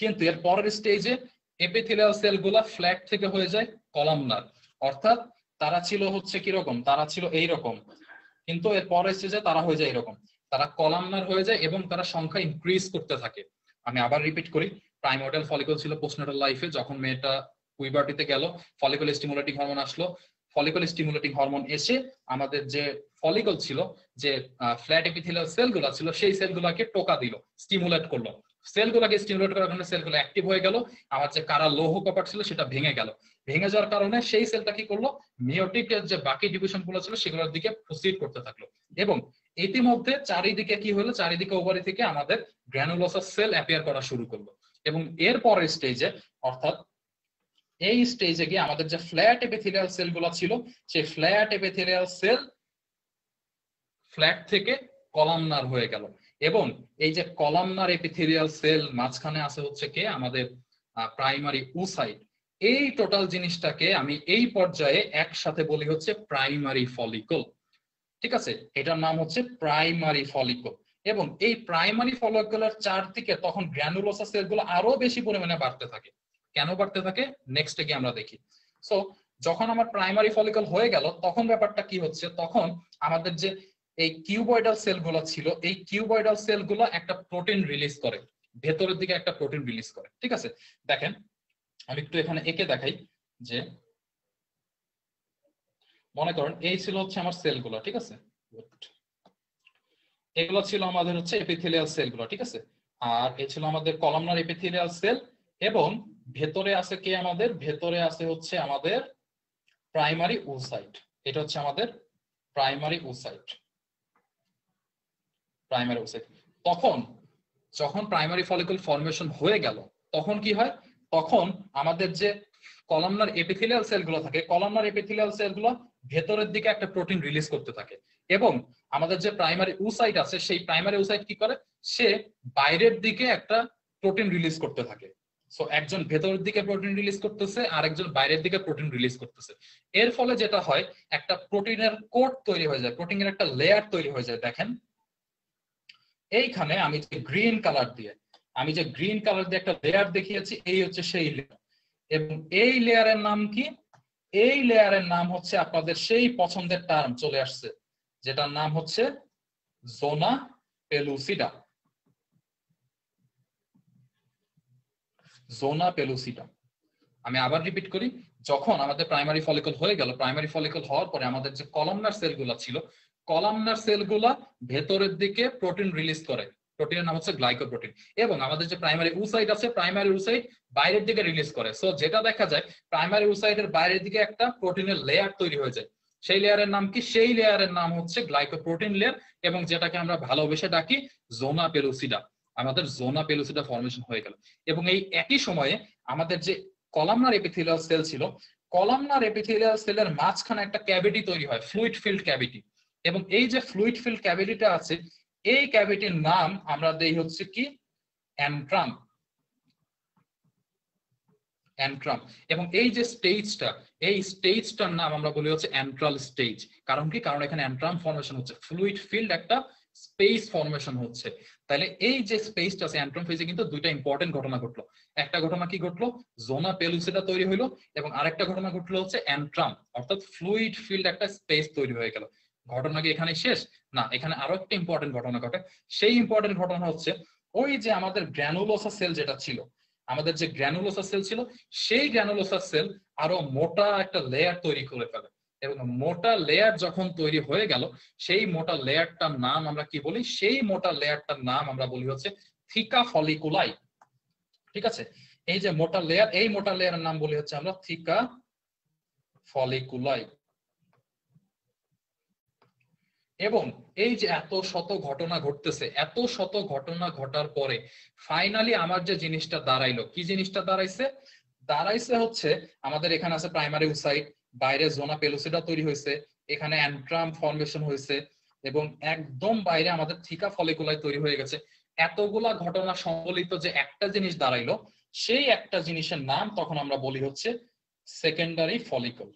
[SPEAKER 1] কিন্তু এর পরের স্টেজে এপিথেলিয়াল সেল গুলা ফ্ল্যাট থেকে হয়ে যায় কলামনার। অর্থাৎ তারা ছিল হচ্ছে কিরকম? তারা ছিল এইরকম, কিন্তু এর পরের স্টেজে তারা হয়ে যায় এরকম, তারা কলামনার হয়ে যায় এবং তারা সংখ্যা ইনক্রিজ করতে থাকে। আমি আবার রিপিট করি, প্রাইমর্ডিয়াল ফলিকল ছিল পোস্টনাটাল লাইফে, যখন মেয়েটা পুইবার্টিতে গেল ফলিকল স্টিমুলেটিং হরমোন আসলো, ফলিকল স্টিমুলেটিং হরমোন এসে আমাদের যে ফলিকল ছিল, যে ফ্ল্যাট এপিথেলিয়াল সেলগুলো ছিল, সেই সেলগুলোকে টোকা দিল, স্টিমুলেট করলো। সেলগুলোকে স্টিমুলেট করার কারণে সেলগুলো অ্যাক্টিভ হয়ে গেল, আমার যে কারা লৌহ কপাট ছিল সেটা ভেঙে গেল। ভেঙে যাওয়ার কারণে সেই সেলটা কি করলো? মিওটিকের যে বাকি ডিভিশন গুলো ছিল সেগুলোর দিকে প্রসিড করতে থাকলো। এবং ইতিমধ্যে চারিদিকে কি হলো? চারিদিকে ওভারি থেকে আমাদের গ্র্যানুলোসা সেল অ্যাপিয়ার করা শুরু করলো। এবং এর পরের স্টেজে, অর্থাৎ এই স্টেজে গিয়ে আমাদের যে ফ্ল্যাট এপিথেলিয়াল সেল গুলো ছিল সেই ফ্ল্যাট এপিথেলিয়াল সেল ফ্ল্যাট থেকে কলামনার হয়ে গেল। এবং এই যে কলামনার এপিথেলিয়াল সেল মাঝখানে আছে হচ্ছে কে? আমাদের প্রাইমারি ওসাইট। এই টোটাল জিনিসটাকে আমি এই পর্যায়ে একসাথে বলি হচ্ছে প্রাইমারি ফলিকল। ঠিক আছে, এটার নাম হচ্ছে প্রাইমারি ফলিকল। এবং এই প্রাইমারি ফলিকলের চারদিকে তখন গ্র্যানুলোসা সেলগুলো আরো বেশি পরিমাণে বাড়তে থাকে। কেন বাড়তে থাকে নেক্সটে গিয়ে আমরা দেখি। সো যখন আমার প্রাইমারি ফলিকল হয়ে গেল তখন ব্যাপারটা কি হচ্ছে? তখন আমাদের যে এই কিউবয়েডাল সেলগুলো ছিল, এই কিউবয়েডাল সেলগুলো একটা প্রোটিন রিলিজ করে, ভেতরের দিকে একটা প্রোটিন রিলিজ করে। ঠিক আছে, দেখেন আমি একটু এখানে এঁকে দেখাই। যে মনে করেন এই ছিল হচ্ছে আমার সেলগুলো, ঠিক আছে, এগুলো ছিল আমাদের হচ্ছে এপিথেলিয়াল সেলগুলো, ঠিক আছে। আর এই ছিল আমাদের কলামনার এপিথেলিয়াল সেল। এবং ভেতরে আছে কে? আমাদের ভেতরে আছে হচ্ছে আমাদের প্রাইমারি ওসাইট। এটা হচ্ছে আমাদের প্রাইমারি ওসাইট, প্রাইমারি ওসাইট। তখন যখন প্রাইমারি ফলিকল ফর্মেশন হয়ে গেল তখন কি হয়? তখন আমাদের যে কলামনার এপিথেলিয়াল সেলগুলো থাকে, কলামনার এপিথেলিয়াল সেলগুলো ভেতরের দিকে একটা প্রোটিন রিলিজ করতে থাকে। এবং আমাদের যে প্রাইমারি ওসাইট আছে সেই প্রাইমারি ওসাইট কি করে? সে বাইরের দিকে একটা প্রোটিন রিলিজ করতে থাকে। সো একজন ভেতরের দিকে প্রোটিন রিলিজ করতেছে আর একজন বাইরের দিকে প্রোটিন রিলিজ করতেছে। এর ফলে যেটা হয়, একটা প্রোটিনের কোট তৈরি হয়ে যায়, প্রোটিনের একটা লেয়ার তৈরি হয়ে যায়। দেখেন এইখানে আমি যে গ্রিন কালার দিয়ে একটা লেয়ার দেখিয়েছি, এই হচ্ছে সেই লেয়ার। এবং এই লেয়ারের নাম কি? এই লেয়ারের নাম হচ্ছে আপনাদের সেই পছন্দের টার্ম চলে আসছে, যেটার নাম হচ্ছে জোনা পেলুসিডা। জোনা পেলুসিডা। আমি আবার রিপিট করি, যখন আমাদের প্রাইমারি ফলিকল হয়ে গেল, প্রাইমারি ফলিকল হওয়ার পরে আমাদের যে কলামনার সেলগুলো ছিল, কলামনার সেলগুলা ভেতরের দিকে প্রোটিন রিলিজ করে, প্রোটিনের নাম হচ্ছে গ্লাইকোপ্রোটিন। এবং আমাদের যে প্রাইমারি ওসাইট আছে, প্রাইমারি ওসাইট বাইরের দিকে রিলিজ করে। সো যেটা দেখা যায়, প্রাইমারি ওসাইটের বাইরের দিকে একটা প্রোটিনের লেয়ার তৈরি হয়ে যায়। সেই লেয়ারের নাম কি? সেই লেয়ারের নাম হচ্ছে গ্লাইকোপ্রোটিন লেয়ার, এবং যেটাকে আমরা ভালোবেসে ডাকি জোনা পেলুসিডা। আমাদের জোনা পেলুসিডা ফর্মেশন হয়ে গেল। এবং এই একই সময়ে আমাদের যে কলামনার এপিথেলিয়াল সেল ছিল, কলামনার এপিথেলিয়াল সেলের মাঝখানে একটা ক্যাভিটি তৈরি হয়, ফ্লুইড ফিল্ড ক্যাভিটি। এবং এই যে ফ্লুইড ফিল্ড ক্যাভিটিটা আছে, এই ক্যাভিটির নাম আমরা দেই হচ্ছে কি? অ্যান্ট্রাম। অ্যান্ট্রাম। এবং এই যে স্টেজটা, এই স্টেজটার নাম আমরা বলি হচ্ছে অ্যান্ট্রাল স্টেজ। কারণ কি? কারণ এখানে অ্যান্ট্রাম ফর্মেশন হচ্ছে, ফ্লুইড ফিল্ড একটা স্পেস ফর্মেশন হচ্ছে। তাহলে এই যে স্পেসটা আছে অ্যান্ট্রাম ফেজে কিন্তু দুইটা ইম্পর্টেন্ট ঘটনা ঘটলো। একটা ঘটনা কি ঘটলো? জোনা পেলুসিডা তৈরি হইলো। এবং আরেকটা ঘটনা ঘটলো হচ্ছে অ্যান্ট্রাম, অর্থাৎ ফ্লুইড ফিল্ড একটা স্পেস তৈরি হয়ে গেল। ঘটনা কি এখানে শেষ? না, এখানে আরো একটা ইম্পর্টেন্ট ঘটনা ঘটে। সেই ইম্পর্টেন্ট ঘটনা হচ্ছে ওই যে আমাদের গ্র্যানুলোসা সেল যেটা ছিল, আমাদের যে গ্র্যানুলোসা সেল ছিল, সেই গ্র্যানুলোসা সেল আরো মোটা একটা লেয়ার তৈরি করে ফেলে। এবং মোটা লেয়ার যখন তৈরি হয়ে গেল, সেই মোটা লেয়ারটার নাম আমরা কি বলি? সেই মোটা লেয়ারটার নাম আমরা বলি হচ্ছে থিকা ফলিকুলাই। ঠিক আছে, এই যে মোটা লেয়ার, এই মোটা লেয়ারের নাম বলি হচ্ছে আমরা থিকা ফলিকুলাই। এবং এই যে এত শত ঘটনা ঘটতেছে, এত শত ঘটনা ঘটার পরে ফাইনালি আমার যে জিনিসটা দাঁড়াইলো, কি জিনিসটা দাঁড়াইছে হচ্ছে আমাদের এখানে আছে প্রাইমারি ওসাইট, বাইরে জোনা পেলোসিডা তৈরি হয়েছে, এখানে অ্যান্ট্রাম ফর্মেশন হয়েছে, এবং একদম বাইরে আমাদের থিকা ফলিকুলাই তৈরি হয়ে গেছে। এতগুলা ঘটনা সম্বলিত যে একটা জিনিস দাঁড়াইলো, সেই একটা জিনিসের নাম তখন আমরা বলি হচ্ছে সেকেন্ডারি ফলিকল।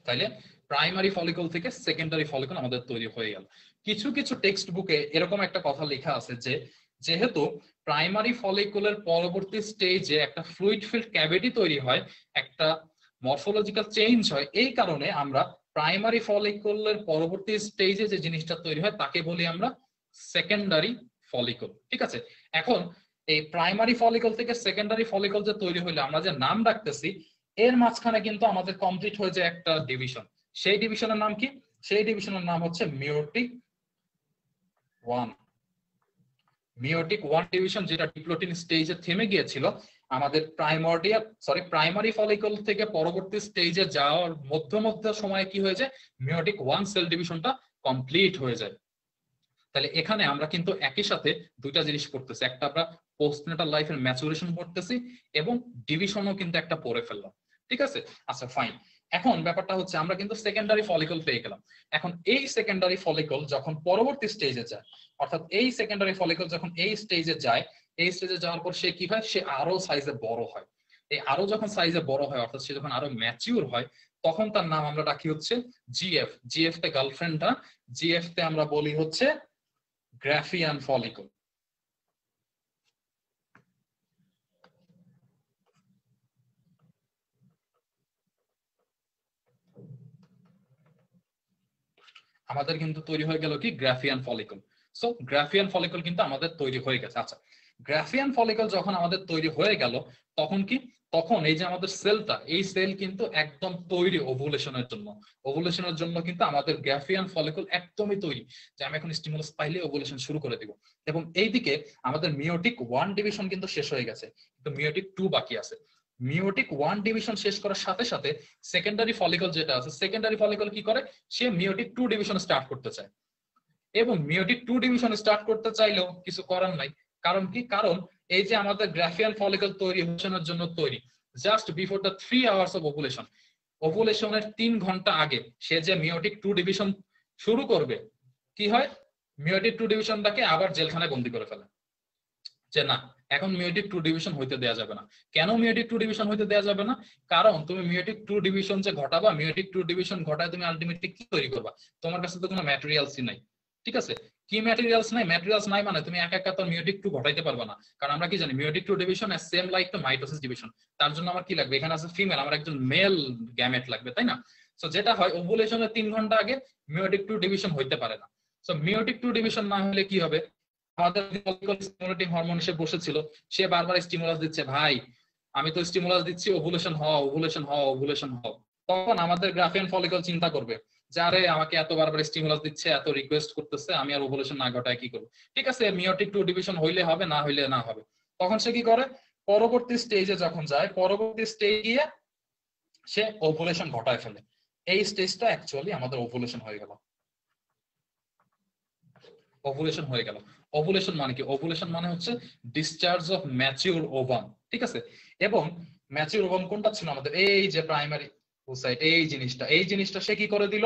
[SPEAKER 1] তাইলে প্রাইমারি ফলিকল থেকে সেকেন্ডারি ফলিকল আমাদের তৈরি হয়ে গেল। কিছু কিছু টেক্সট বুকে এরকম একটা কথা লেখা আছে যে যেহেতু প্রাইমারি ফলিকুলের পরবর্তী স্টেজে একটা ফ্লুইড ফিল্ড ক্যাভিটি তৈরি হয়, একটা মরফোলজিক্যাল চেঞ্জ হয়, এই কারণে আমরা প্রাইমারি ফলিকুলের পরবর্তী স্টেজে যে জিনিসটা তৈরি হয় তাকে বলি আমরা সেকেন্ডারি ফলিকল। ঠিক আছে, এখন এই প্রাইমারি ফলিকল থেকে সেকেন্ডারি ফলিকল যে তৈরি হইলে আমরা যে নাম রাখতেছি, এর মাঝখানে কিন্তু আমাদের কমপ্লিট হয়ে যায় একটা ডিভিশন। সেই ডিভিশনের নাম কি? সেই ডিভিশনের নাম হচ্ছে মিওটিক 1। মিওটিক 1 ডিভিশন, যেটা ডিপ্লোটিন স্টেজে থেমে গিয়েছিল, আমাদের প্রাইমারি ফলিকল থেকে পরবর্তী স্টেজে যাওয়ার মধ্য সময়ে কি হয়ে যায়, মিওটিক 1 সেল ডিভিশনটা কমপ্লিট হয়ে যায়। তাহলে এখানে আমরা কিন্তু একই সাথে দুইটা জিনিস পড়তেছি, একটা আমরা পোস্টনেটাল লাইফের ম্যাচুরেশন পড়তেছি এবং ডিভিশনও কিন্তু একটা পড়ে ফেললাম। ঠিক আছে, আচ্ছা ফাইন। এখন ব্যাপারটা হচ্ছে আমরা কিন্তু সেকেন্ডারি ফলিকল পেয়ে গেলাম। এখন এই সেকেন্ডারি ফলিকল যখন পরবর্তী স্টেজে যায়, অর্থাৎ এই সেকেন্ডারি ফলিকল যখন এই স্টেজে যায়, এই স্টেজে যাওয়ার পর সে কি হয়, সে আরো সাইজে বড় হয়। এই আরো যখন সাইজে বড় হয়, অর্থাৎ সে যখন আরো ম্যাচিউর হয়, তখন তার নাম আমরা রাখি হচ্ছে জিএফ। জিএফ তে গার্লফ্রেন্ডটা, জিএফ তে আমরা বলি হচ্ছে গ্রাফিয়ান ফলিকল। আমাদের কিন্তু তৈরি হয়ে গেল কি, Graafian follicle. So Graafian follicle কিন্তু আমাদের তৈরি হয়ে গেছে। আচ্ছা, গ্রাফিয়ান ফলিকল যখন আমাদের তৈরি হয়ে গেল, তখন কি, তখন এই যে আমাদের সেলটা, এই সেল কিন্তু একদম তৈরি ওভুলেশনের জন্য। ওভুলেশনের জন্য কিন্তু আমাদের গ্রাফিয়ান ফলিকল একদমই তৈরি, যে আমি এখন স্টিমুলাস পাইলে ওভুলেশন শুরু করে দিব। এবং এইদিকে আমাদের মিওটিক 1 ডিভিশন কিন্তু শেষ হয়ে গেছে, কিন্তু মিওটিক 2 বাকি আছে। মিওটিক 1 ডিভিশন শেষ করার সাথে সাথে সেকেন্ডারি ফলিকল যেটা আছে, সেকেন্ডারি ফলিকল কি করে, সে মিওটিক 2 ডিভিশন স্টার্ট করতে চায়। এবং মিওটিক 2 ডিভিশন স্টার্ট করতে চাইলেও কিছু করার নাই। কারণ কি, কারণ এই যে আমাদের গ্রাফিয়ান ফলিকল তৈরি ওভুলেশনের জন্য তৈরি, just before the 3 hours of ovulation, ওভুলেশনের 3 ঘন্টা আগে সে যে মিওটিক 2 ডিভিশন শুরু করবে, কি হয়, মিওটিক 2 ডিভিশনটাকে আবার জেলখানায় বন্দি করে ফেলে, যে না, এখন মিওটিক 2 ডিভিশন হইতে দেয়া যাবে না। কেন মিওটিক 2 ডিভিশন হইতে দেয়া যাবে না? কারণ তুমি মিওটিক 2 ডিভিশন যে ঘটাবা, মিওটিক 2 ডিভিশন ঘটায় তুমি আলটিমেটলি কি তৈরি করবা? তোমার কাছে তো কোনো ম্যাটেরিয়ালসই নাই। ঠিক আছে, কি ম্যাটেরিয়ালস নাই? ম্যাটেরিয়ালস নাই মানে তুমি একা একা তো মিওটিক 2 ঘটাইতে পারবে না। কারণ আমরা কি জানি, meiotic 2 division as same like the mitosis division. তার জন্য আমার কি লাগবে, এখানে আছে ফিমেল, আমার একজন মেল গ্যামেট লাগবে, তাই না? সো যেটা হয়, ওভুলেশনের 3 ঘন্টা আগে মিওটিক 2 ডিভিশন হইতে পারে না। সো মিওটিক 2 ডিভিশন না হলে কি হবে, আমাদের স্টিমুলেটিং হরমোন এসে বসেছিল, সে বারবার স্টিমুলাস দিচ্ছে, ভাই আমি তো স্টিমুলাস দিচ্ছি, ওভুলেশন হও, ওভুলেশন হও, ওভুলেশন হও। তখন আমাদের গ্রাফিয়ান ফলিকল চিন্তা করবে যে আরে আমাকে এত বারবার স্টিমুলাস দিচ্ছে, এত রিকোয়েস্ট করতেছে, আমি আর ওভুলেশন না ঘটায় কি করবো? ঠিক আছে, মিওটিক 2 ডিভিশন হইলে হবে, না হইলে না হবে। তখন সে কি করে, পরবর্তী স্টেজে যখন যায়, পরবর্তী স্টেজে গিয়ে সে ওভুলেশন ঘটায় ফেলে। এই স্টেজটা অ্যাকচুয়ালি আমাদের ওভুলেশন হয়ে গেল। ওভুলেশন হয়ে গেল। ওভুলেশন মানে কি? ওভুলেশন মানে হচ্ছে ডিসচার্জ অফ ম্যাচিউর ওভাম। ঠিক আছে, এবং ম্যাচিউর ওভাম কোনটা ছিল আমাদের, এই যে প্রাইমারি ওসাইট, এই জিনিসটা সে কি করে দিল,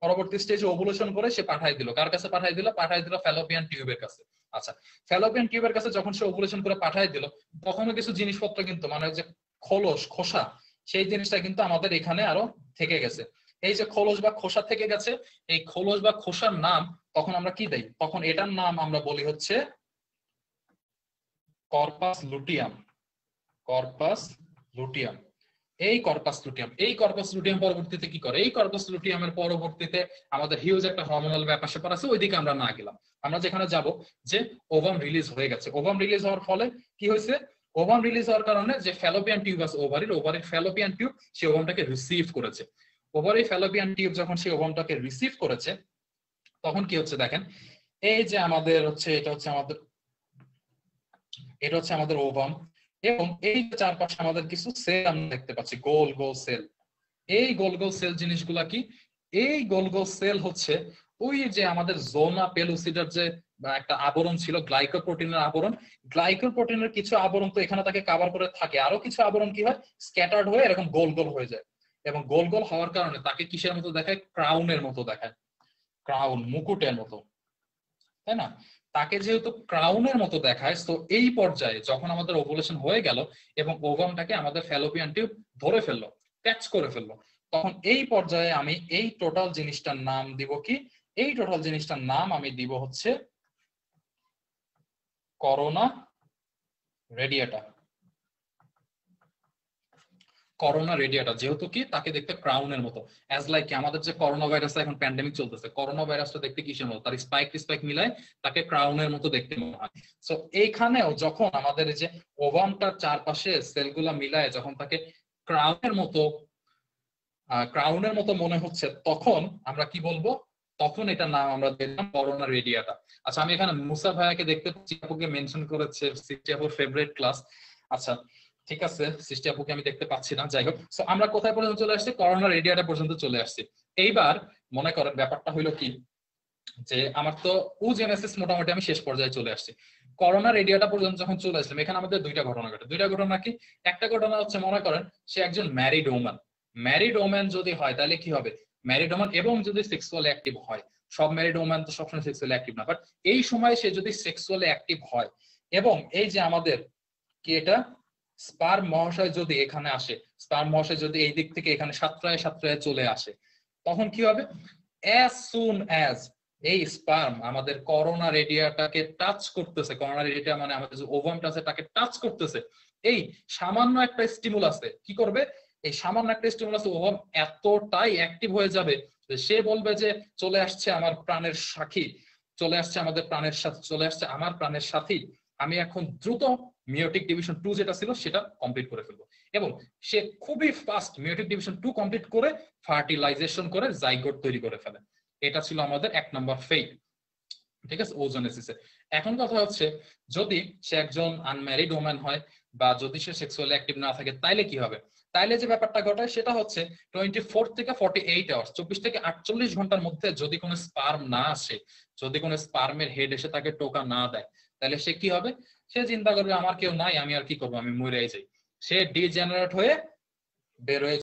[SPEAKER 1] পরবর্তী স্টেজে ওভুলেশন করে সে পাঠাই দিল। কার কাছে পাঠাই দিল? পাঠাই দিল ফ্যালোপিয়ান টিউবের কাছে। আচ্ছা, ফ্যালোপিয়ান টিউবের কাছে যখন সে ওভুলেশন করে পাঠাই দিল, তখনও কিছু জিনিসপত্র কিন্তু, মানে যে খোসা, সেই জিনিসটা কিন্তু আমাদের এখানে আরো থেকে গেছে। এই যে খোলস বা খোসা থেকে গেছে, এই খোলস বা খোসার নাম তখন আমরা কি দেই, তখন এটার নাম আমরা বলি হচ্ছে কর্পাস লুটিয়াম। Corpus luteum. এই কর্পাস লুটিয়াম পরবর্তীতে কি করে, এই কর্পাস লুটিয়ামের পরবর্তীতে আমাদের হিউজ একটা হরমোনাল ব্যাপার স্যাপার আছে, ওইদিকে আমরা না গেলাম। আমরা যেখানে যাব, যে ওভাম রিলিজ হয়ে গেছে। ওভাম রিলিজ হওয়ার ফলে কি হয়েছে, ওভাম রিলিজ হওয়ার কারণে যে ফ্যালোপিয়ান টিউব আছে ওভারির ফ্যালোপিয়ান টিউব, সে ওভামটাকে রিসিভ করেছে। ওভারি ফ্যালোপিয়ান টিউব যখন সে ওভামটাকে রিসিভ করেছে, তখন কি হচ্ছে দেখেন, এই যে আমাদের হচ্ছে এটা হচ্ছে আমাদের ওভাম, এবং এই যে চারপাশে আমাদের কিছু সেল আমরা দেখতে পাচ্ছি, গোল গোল সেল। এই গোল গোল সেল জিনিসগুলা কি? এই গোল গোল সেল হচ্ছে ওই যে আমাদের জোনা পেলুসিডার যে একটা আবরণ ছিল, গ্লাইকোপ্রোটিনের আবরণ। গ্লাইকোপ্রোটিনের কিছু আবরণ তো এখানে তাকে কভার করে থাকে, আরো কিছু আবরণ কি হয়, স্ক্যাটার্ড হয়ে এরকম গোল গোল হয়ে যায়। এবং গোল গোল হওয়ার কারণে তাকে কিসের মতো দেখায়? ক্রাউনের মতো দেখায়, ক্রাউন, মুকুটের মতো, তাই না? তাকে যেহেতু ক্রাউনের মতো দেখায়, তো এই পর্যায়ে যখন আমাদের ওভুলেশন হয়ে গেল এবং ওভামটাকে আমাদের ফ্যালোপিয়ান টিউব ধরে ফেললো, ক্যাচ করে ফেললো, তখন এই পর্যায়ে আমি এই টোটাল জিনিসটার নাম দিব কি? এই টোটাল জিনিসটার নাম আমি দিব হচ্ছে করোনা রেডিয়াটা। করোনা রেডিয়াটা যেহেতু কি তাকে দেখতে ক্রাউনের মতো, অ্যাজ লাইক আমাদের যে করোনা ভাইরাস, এখন প্যান্ডেমিক চলতেছে, করোনা ভাইরাসটা দেখতে কিসের মতো? তার স্পাইক স্পাইক মিলায় তাকে ক্রাউনের মতো দেখতে মনে হয়। সো এইখানেও যখন আমাদের এই যে ওভামটার চারপাশে সেলগুলা মিলায় যখন তাকে ক্রাউনের মতো মনে হচ্ছে, তখন আমরা কি বলবো? তখন এটার নাম আমরা দিলাম করোনা রেডিয়াটা। আচ্ছা, আমি এখানে মুসা ভাইয়াকে দেখতে পাচ্ছি, আপুকে মেনশন করেছে, সৃষ্টি আপুর ফেভারিট ক্লাস। আচ্ছা ঠিক আছে, সৃষ্টি আপুকে আমি দেখতে পাচ্ছি না, যাই হোক। সো আমরা কোথায় পর্যন্ত চলে আসছি? করোনা রেডিয়াটা পর্যন্ত চলে আসছি। এইবার মনে করেন ব্যাপারটা হইলো কি, যে আমার তো ওজেনেসিস মোটামুটি আমি শেষ পর্যায়ে চলে আসছি। করোনা রেডিয়াটা পর্যন্ত যখন চলে আসলাম, এখানে আমাদের দুইটা ঘটনা ঘটে। দুইটা ঘটনা কি? একটা ঘটনা হচ্ছে মনে করেন সে একজন ম্যারিড ওম্যান। ম্যারিড ওম্যান যদি হয় তাহলে কি হবে? ম্যারিড ওম্যান এবং যদি সেক্সুয়ালি অ্যাক্টিভ হয়, সব ম্যারিড ওম্যান তো সবসময় সেক্সুয়ালি অ্যাক্টিভ না, বাট এই সময় সে যদি সেক্সুয়ালি অ্যাক্টিভ হয়, এবং এই যে আমাদের কি এটা স্পার্ম মহাশয় যদি এখানে আসে, স্পার্ম মহাশয় যদি এই দিক থেকে এখানে সাতটায় সাতটায় চলে আসে, তখন কি হবে? as soon as এই স্পার্ম আমাদের করোনা রেডিয়াটাকে টাচ করতেছে, করোনা রেডিয়া মানে আমাদের যে ওভামটা আছে তাকে টাচ করতেছে, এই সামান্য একটা স্টিমুলাসে কি করবে? এই সামান্য একটা স্টিমুলাসে ওভাম এতটাই অ্যাক্টিভ হয়ে যাবে যে সে বলবে যে চলে আসছে আমার প্রাণের সাথী, চলে আসছে আমাদের প্রাণের সাথে, চলে আসছে আমার প্রাণের সাথী, আমি এখন দ্রুত মিওটিক ডিভিশন 2 যেটা ছিল সেটা কমপ্লিট করে ফেলবো। এবং সে খুবই ফাস্ট মিওটিক ডিভিশন 2 কমপ্লিট করে ফার্টিলাইজেশন করে জাইগোট তৈরি করে ফেলে। এটা ছিল আমাদের 1 নম্বর ফেজ, ঠিক আছে, ওজোনেসিসে। এখন কথা হচ্ছে যদি সে একজন আনম্যারিড ওম্যান হয় বা যদি সে সেক্সুয়ালি অ্যাক্টিভ না থাকে, তাইলে কি হবে? তাইলে যে ব্যাপারটা ঘটায় সেটা হচ্ছে 24 থেকে 48 আওয়ার্স, 24 থেকে 48 ঘন্টার মধ্যে যদি কোনো স্পার্ম না আসে, যদি কোনো স্পার্মের হেড এসে তাকে টোকা না দেয়, তাহলে সে কি হবে? সে চিন্তা করবে আমার কেউ নাই, আমি আর কি করবো, আমি মরে যাই। সে ডিজেনারেট হয়ে বের হয়ে